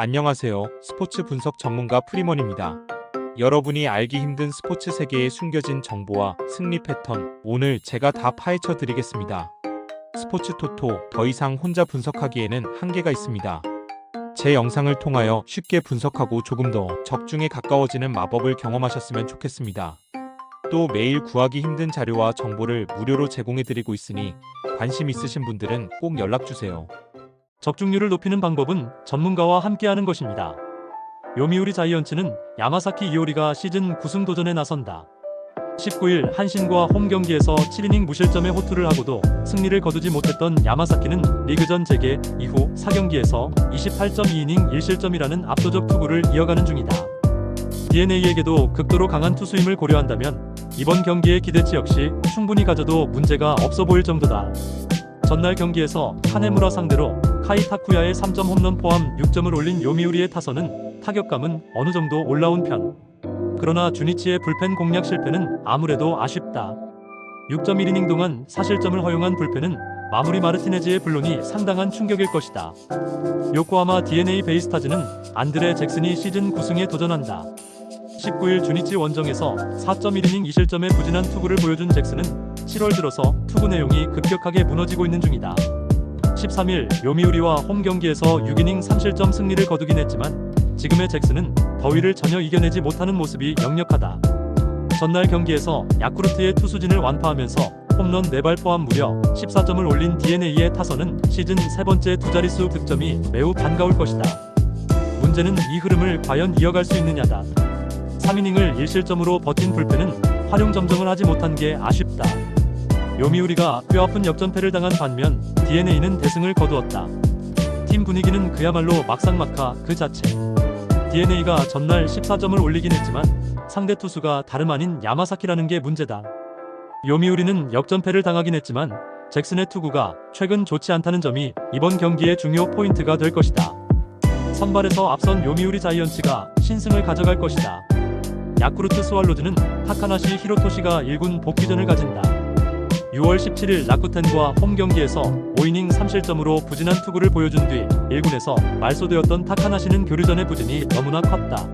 안녕하세요. 스포츠 분석 전문가 프리먼입니다. 여러분이 알기 힘든 스포츠 세계에 숨겨진 정보와 승리 패턴, 오늘 제가 다 파헤쳐 드리겠습니다. 스포츠 토토, 더 이상 혼자 분석하기에는 한계가 있습니다. 제 영상을 통하여 쉽게 분석하고 조금 더 적중에 가까워지는 마법을 경험하셨으면 좋겠습니다. 또 매일 구하기 힘든 자료와 정보를 무료로 제공해 드리고 있으니 관심 있으신 분들은 꼭 연락주세요. 적중률을 높이는 방법은 전문가와 함께하는 것입니다. 요미우리 자이언츠는 야마사키 이오리가 시즌 9승 도전에 나선다. 19일 한신과 홈 경기에서 7이닝 무실점의 호투를 하고도 승리를 거두지 못했던 야마사키는 리그전 재개 이후 4경기에서 28.2이닝 1실점이라는 압도적 투구를 이어가는 중이다. DeNA에게도 극도로 강한 투수임을 고려한다면 이번 경기의 기대치 역시 충분히 가져도 문제가 없어 보일 정도다. 전날 경기에서 카네무라 상대로 카이 타쿠야의 3점 홈런 포함 6점을 올린 요미우리의 타선은 타격감은 어느 정도 올라온 편. 그러나 주니치의 불펜 공략 실패는 아무래도 아쉽다. 6.1이닝 동안 4실점을 허용한 불펜은 마무리 마르티네즈의 불론이 상당한 충격일 것이다. 요코하마 DeNA 베이스타즈는 안드레 잭슨이 시즌 9승에 도전한다. 19일 주니치 원정에서 4.1이닝 2실점의 부진한 투구를 보여준 잭슨은 7월 들어서 투구 내용이 급격하게 무너지고 있는 중이다. 13일 요미우리와 홈 경기에서 6이닝 3실점 승리를 거두긴 했지만 지금의 잭슨은 더위를 전혀 이겨내지 못하는 모습이 역력하다. 전날 경기에서 야쿠르트의 투수진을 완파하면서 홈런 4발 포함 무려 14점을 올린 DeNA의 타선은 시즌 세 번째 두 자릿수 득점이 매우 반가울 것이다. 문제는 이 흐름을 과연 이어갈 수 있느냐다. 3이닝을 1실점으로 버틴 불펜은 활용 점정을 하지 못한 게 아쉽다. 요미우리가 뼈아픈 역전패를 당한 반면 DeNA는 대승을 거두었다. 팀 분위기는 그야말로 막상막하 그 자체. DeNA가 전날 14점을 올리긴 했지만 상대 투수가 다름 아닌 야마사키라는 게 문제다. 요미우리는 역전패를 당하긴 했지만 잭슨의 투구가 최근 좋지 않다는 점이 이번 경기의 중요 포인트가 될 것이다. 선발에서 앞선 요미우리 자이언츠가 신승을 가져갈 것이다. 야쿠르트 스왈로즈는 타카나시 히로토시가 1군 복귀전을 가진다. 6월 17일 라쿠텐과 홈 경기에서 5이닝 3실점으로 부진한 투구를 보여준 뒤 1군에서 말소되었던 타카나시는 교류전의 부진이 너무나 컸다.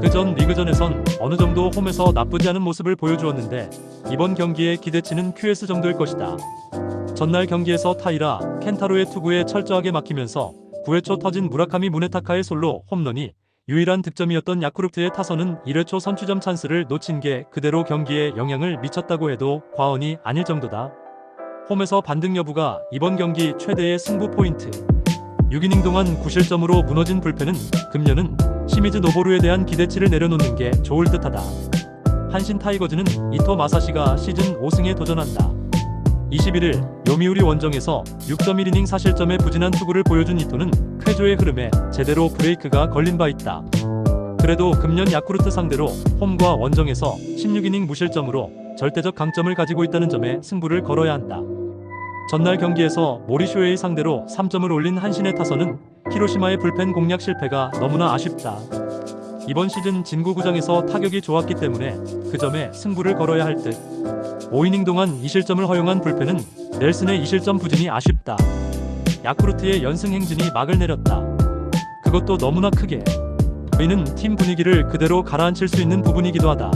그전 리그전에선 어느 정도 홈에서 나쁘지 않은 모습을 보여주었는데 이번 경기의 기대치는 QS 정도일 것이다. 전날 경기에서 타이라 켄타로의 투구에 철저하게 막히면서 9회 초 터진 무라카미 무네타카의 솔로 홈런이 유일한 득점이었던 야쿠르트의 타선은 1회 초 선취점 찬스를 놓친 게 그대로 경기에 영향을 미쳤다고 해도 과언이 아닐 정도다. 홈에서 반등 여부가 이번 경기 최대의 승부 포인트. 6이닝 동안 9실점으로 무너진 불펜은 금년은 시미즈 노보루에 대한 기대치를 내려놓는 게 좋을 듯하다. 한신 타이거즈는 이토 마사시가 시즌 5승에 도전한다. 21일 요미우리 원정에서 6.1이닝 4실점의 부진한 투구를 보여준 이토는 쾌조의 흐름에 제대로 브레이크가 걸린 바 있다. 그래도 금년 야쿠르트 상대로 홈과 원정에서 16이닝 무실점으로 절대적 강점을 가지고 있다는 점에 승부를 걸어야 한다. 전날 경기에서 모리쇼에이 상대로 3점을 올린 한신의 타선은 히로시마의 불펜 공략 실패가 너무나 아쉽다. 이번 시즌 진구구장에서 타격이 좋았기 때문에 그 점에 승부를 걸어야 할 듯. 5이닝 동안 2실점을 허용한 불펜은 넬슨의 2실점 부진이 아쉽다. 야쿠르트의 연승 행진이 막을 내렸다. 그것도 너무나 크게. 이는 팀 분위기를 그대로 가라앉힐 수 있는 부분이기도 하다.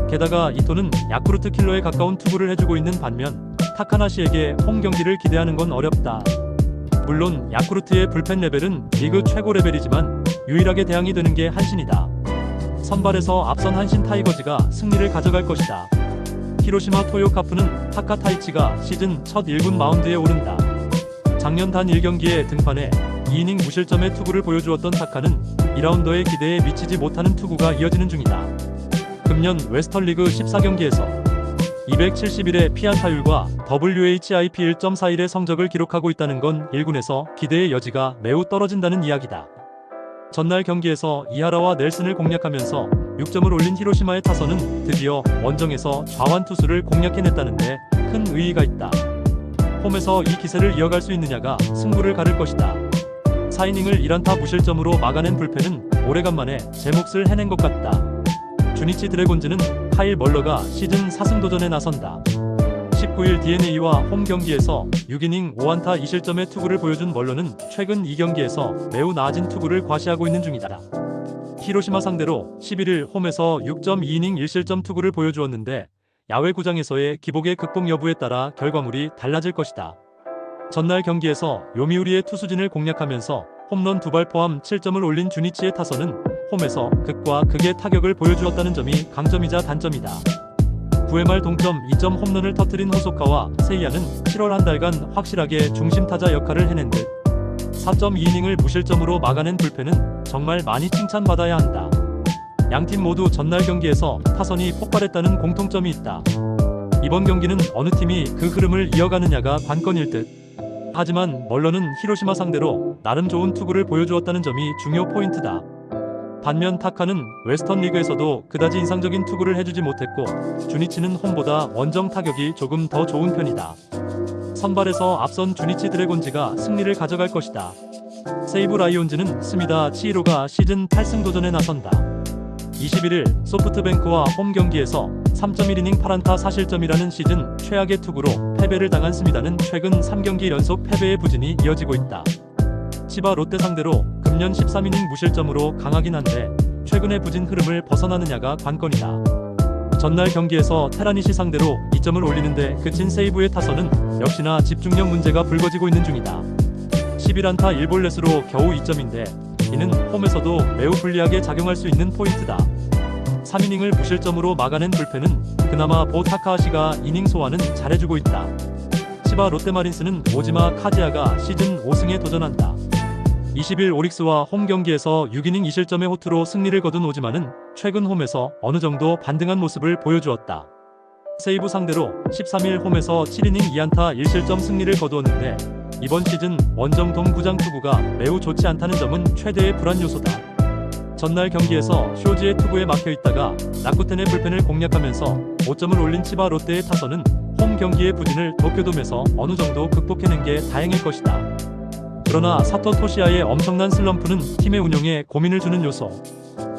게다가 이토는 야쿠르트 킬러에 가까운 투구를 해주고 있는 반면 타카나시에게 홈 경기를 기대하는 건 어렵다. 물론 야쿠르트의 불펜 레벨은 리그 최고 레벨이지만 유일하게 대항이 되는 게 한신이다. 선발에서 앞선 한신 타이거즈가 승리를 가져갈 것이다. 히로시마 토요카프는 타카 타이치가 시즌 첫 1군 마운드에 오른다. 작년 단 1경기에 등판해 2이닝 무실점의 투구를 보여주었던 타카는 2라운더의 기대에 미치지 못하는 투구가 이어지는 중이다. 금년 웨스턴리그 14경기에서 271의 피안타율과 WHIP 1.41의 성적을 기록하고 있다는 건 1군에서 기대의 여지가 매우 떨어진다는 이야기다. 전날 경기에서 이하라와 넬슨을 공략하면서 6점을 올린 히로시마의 타선은 드디어 원정에서 좌완 투수를 공략해냈다는데 큰 의의가 있다. 홈에서 이 기세를 이어갈 수 있느냐가 승부를 가를 것이다. 4이닝을 1안타 무실점으로 막아낸 불펜은 오래간만에 제 몫을 해낸 것 같다. 주니치 드래곤즈는 카일 멀러가 시즌 4승 도전에 나선다. 19일 DeNA와 홈 경기에서 6이닝 5안타 2실점의 투구를 보여준 멀론은 최근 2경기에서 매우 나아진 투구를 과시하고 있는 중이다. 히로시마 상대로 11일 홈에서 6.2이닝 1실점 투구를 보여주었는데 야외 구장에서의 기복의 극복 여부에 따라 결과물이 달라질 것이다. 전날 경기에서 요미우리의 투수진을 공략하면서 홈런 2발 포함 7점을 올린 주니치의 타선은 홈에서 극과 극의 타격을 보여주었다는 점이 강점이자 단점이다. 9회 말 동점 2점 홈런을 터뜨린 호소카와 세이야는 7월 한 달간 확실하게 중심타자 역할을 해낸 듯 4.2이닝을 무실점으로 막아낸 불펜은 정말 많이 칭찬받아야 한다. 양팀 모두 전날 경기에서 타선이 폭발했다는 공통점이 있다. 이번 경기는 어느 팀이 그 흐름을 이어가느냐가 관건일 듯. 하지만 멀런은 히로시마 상대로 나름 좋은 투구를 보여주었다는 점이 중요 포인트다. 반면 타카는 웨스턴 리그에서도 그다지 인상적인 투구를 해주지 못했고 주니치는 홈보다 원정 타격이 조금 더 좋은 편이다. 선발에서 앞선 주니치 드래곤즈가 승리를 가져갈 것이다. 세이브 라이온즈는 스미다 치히로가 시즌 8승 도전에 나선다. 21일 소프트뱅크와 홈 경기에서 3.1이닝 8안타 4실점이라는 시즌 최악의 투구로 패배를 당한 스미다는 최근 3경기 연속 패배의 부진이 이어지고 있다. 치바 롯데 상대로 금년 13이닝 무실점으로 강하긴 한데 최근의 부진 흐름을 벗어나느냐가 관건이다. 전날 경기에서 테라니시 상대로 2점을 올리는데 그친 세이브의 타선은 역시나 집중력 문제가 불거지고 있는 중이다. 11안타 1볼넷으로 겨우 2점인데 이는 홈에서도 매우 불리하게 작용할 수 있는 포인트다. 3이닝을 무실점으로 막아낸 불펜은 그나마 보 타카하시가 이닝 소화는 잘해주고 있다. 치바 롯데마린스는 오지마 카지야가 시즌 5승에 도전한다. 20일 오릭스와 홈 경기에서 6이닝 2실점의 호투로 승리를 거둔 오지마는 최근 홈에서 어느 정도 반등한 모습을 보여주었다. 세이브 상대로 13일 홈에서 7이닝 2안타 1실점 승리를 거두었는데 이번 시즌 원정 돔구장 투구가 매우 좋지 않다는 점은 최대의 불안 요소다. 전날 경기에서 쇼지의 투구에 막혀있다가 라쿠텐의 불펜을 공략하면서 5점을 올린 치바 롯데의 타선은 홈 경기의 부진을 도쿄돔에서 어느 정도 극복해낸 게 다행일 것이다. 그러나 사토 토시아의 엄청난 슬럼프는 팀의 운영에 고민을 주는 요소.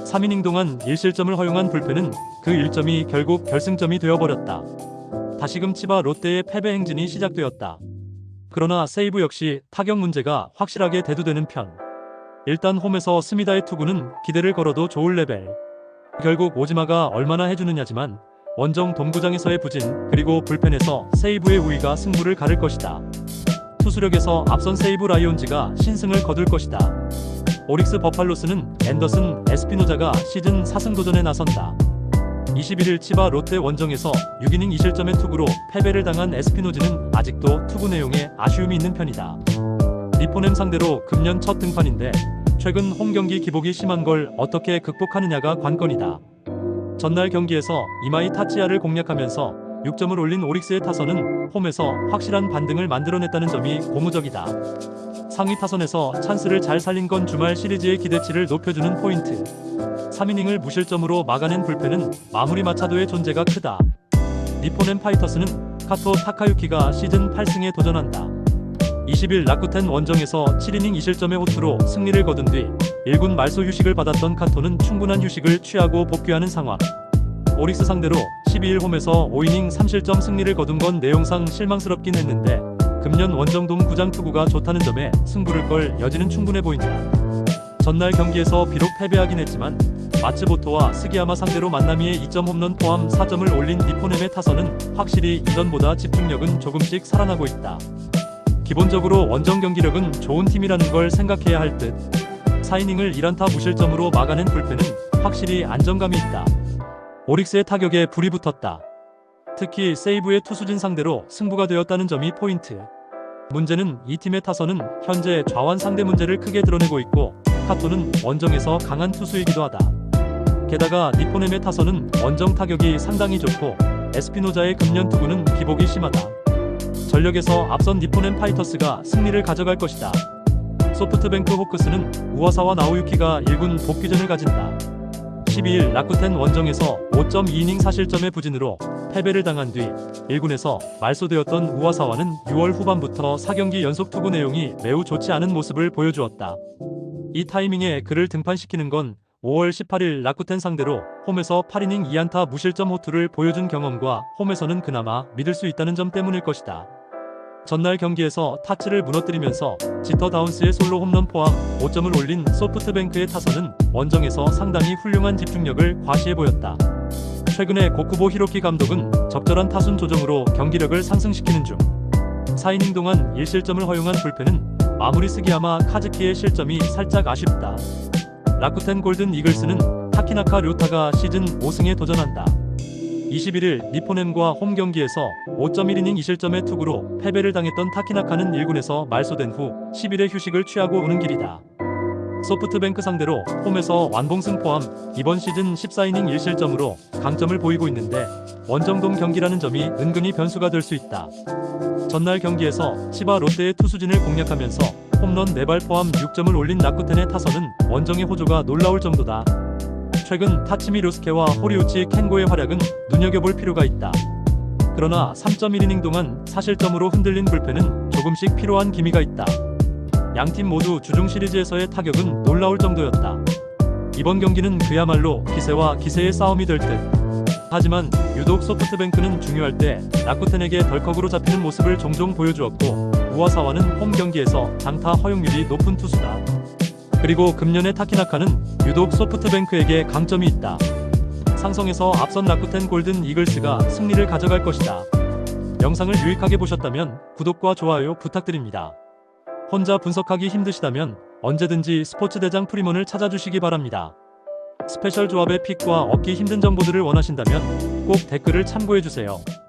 3이닝 동안 1실점을 허용한 불펜은 그 1점이 결국 결승점이 되어버렸다. 다시금 치바 롯데의 패배 행진이 시작되었다. 그러나 세이브 역시 타격 문제가 확실하게 대두되는 편. 일단 홈에서 스미다의 투구는 기대를 걸어도 좋을 레벨. 결국 오지마가 얼마나 해주느냐지만 원정 돔구장에서의 부진 그리고 불펜에서 세이브의 우위가 승부를 가를 것이다. 투수력에서 앞선 세이브 라이온즈가 신승을 거둘 것이다. 오릭스 버팔로스는 앤더슨 에스피노자가 시즌 4승 도전에 나선다. 21일 치바 롯데 원정에서 6이닝 2실점의 투구로 패배를 당한 에스피노즈는 아직도 투구 내용에 아쉬움이 있는 편이다. 니포넴 상대로 금년 첫 등판인데 최근 홈 경기 기복이 심한 걸 어떻게 극복하느냐가 관건이다. 전날 경기에서 이마이 타치야를 공략하면서 6점을 올린 오릭스의 타선은 홈에서 확실한 반등을 만들어냈다는 점이 고무적이다. 상위 타선에서 찬스를 잘 살린 건 주말 시리즈의 기대치를 높여주는 포인트. 3이닝을 무실점으로 막아낸 불펜은 마무리 마차도의 존재가 크다. 니포넴 파이터스는 카토 타카유키가 시즌 8승에 도전한다. 20일 라쿠텐 원정에서 7이닝 2실점의 호투로 승리를 거둔 뒤 1군 말소 휴식을 받았던 카토는 충분한 휴식을 취하고 복귀하는 상황. 오릭스 상대로 12일 홈에서 5이닝 3실점 승리를 거둔 건 내용상 실망스럽긴 했는데 금년 원정돔 구장 투구가 좋다는 점에 승부를 걸 여지는 충분해 보인다. 전날 경기에서 비록 패배하긴 했지만 마츠보토와 스기야마 상대로 만나미의 2점 홈런 포함 4점을 올린 니포넴의 타선은 확실히 이전보다 집중력은 조금씩 살아나고 있다. 기본적으로 원정 경기력은 좋은 팀이라는 걸 생각해야 할 듯. 4이닝을 1안타 무실점으로 막아낸 불펜은 확실히 안정감이 있다. 오릭스의 타격에 불이 붙었다. 특히 세이브의 투수진 상대로 승부가 되었다는 점이 포인트. 문제는 이 팀의 타선은 현재 좌완 상대 문제를 크게 드러내고 있고 카토는 원정에서 강한 투수이기도 하다. 게다가 니포넴의 타선은 원정 타격이 상당히 좋고 에스피노자의 금년 투구는 기복이 심하다. 전력에서 앞선 니포넴 파이터스가 승리를 가져갈 것이다. 소프트뱅크 호크스는 우와사와 나오유키가 1군 복귀전을 가진다. 12일 라쿠텐 원정에서 5.2이닝 4실점의 부진으로 패배를 당한 뒤 1군에서 말소되었던 우와사와는 6월 후반부터 4경기 연속 투구 내용이 매우 좋지 않은 모습을 보여주었다. 이 타이밍에 그를 등판시키는 건 5월 18일 라쿠텐 상대로 홈에서 8이닝 2안타 무실점 호투를 보여준 경험과 홈에서는 그나마 믿을 수 있다는 점 때문일 것이다. 전날 경기에서 타치를 무너뜨리면서 지터 다운스의 솔로 홈런 포함 5점을 올린 소프트뱅크의 타선은 원정에서 상당히 훌륭한 집중력을 과시해 보였다. 최근에 고쿠보 히로키 감독은 적절한 타순 조정으로 경기력을 상승시키는 중 4이닝 동안 1실점을 허용한 불펜은 마무리 스기야마 카즈키의 실점이 살짝 아쉽다. 라쿠텐 골든 이글스는 타키나카 료타가 시즌 5승에 도전한다. 21일 니포넴과 홈 경기에서 5.1이닝 2실점의 투구로 패배를 당했던 타키나카는 1군에서 말소된 후 10일의 휴식을 취하고 오는 길이다. 소프트뱅크 상대로 홈에서 완봉승 포함 이번 시즌 14이닝 1실점으로 강점을 보이고 있는데 원정돔 경기라는 점이 은근히 변수가 될 수 있다. 전날 경기에서 치바 롯데의 투수진을 공략하면서 홈런 4발 포함 6점을 올린 라쿠텐의 타선은 원정의 호조가 놀라울 정도다. 최근 타치미 료스케와 호리우치 켄고의 활약은 눈여겨볼 필요가 있다. 그러나 3.1이닝 동안 4실점으로 흔들린 불펜은 조금씩 피로한 기미가 있다. 양팀 모두 주중 시리즈에서의 타격은 놀라울 정도였다. 이번 경기는 그야말로 기세와 기세의 싸움이 될 듯. 하지만 유독 소프트뱅크는 중요할 때 라쿠텐에게 덜컥으로 잡히는 모습을 종종 보여주었고 우와사와는 홈 경기에서 장타 허용률이 높은 투수다. 그리고 금년의 타키나카는 유독 소프트뱅크에게 강점이 있다. 상성에서 앞선 라쿠텐 골든 이글스가 승리를 가져갈 것이다. 영상을 유익하게 보셨다면 구독과 좋아요 부탁드립니다. 혼자 분석하기 힘드시다면 언제든지 스포츠대장 프리먼을 찾아주시기 바랍니다. 스페셜 조합의 픽과 얻기 힘든 정보들을 원하신다면 꼭 댓글을 참고해주세요.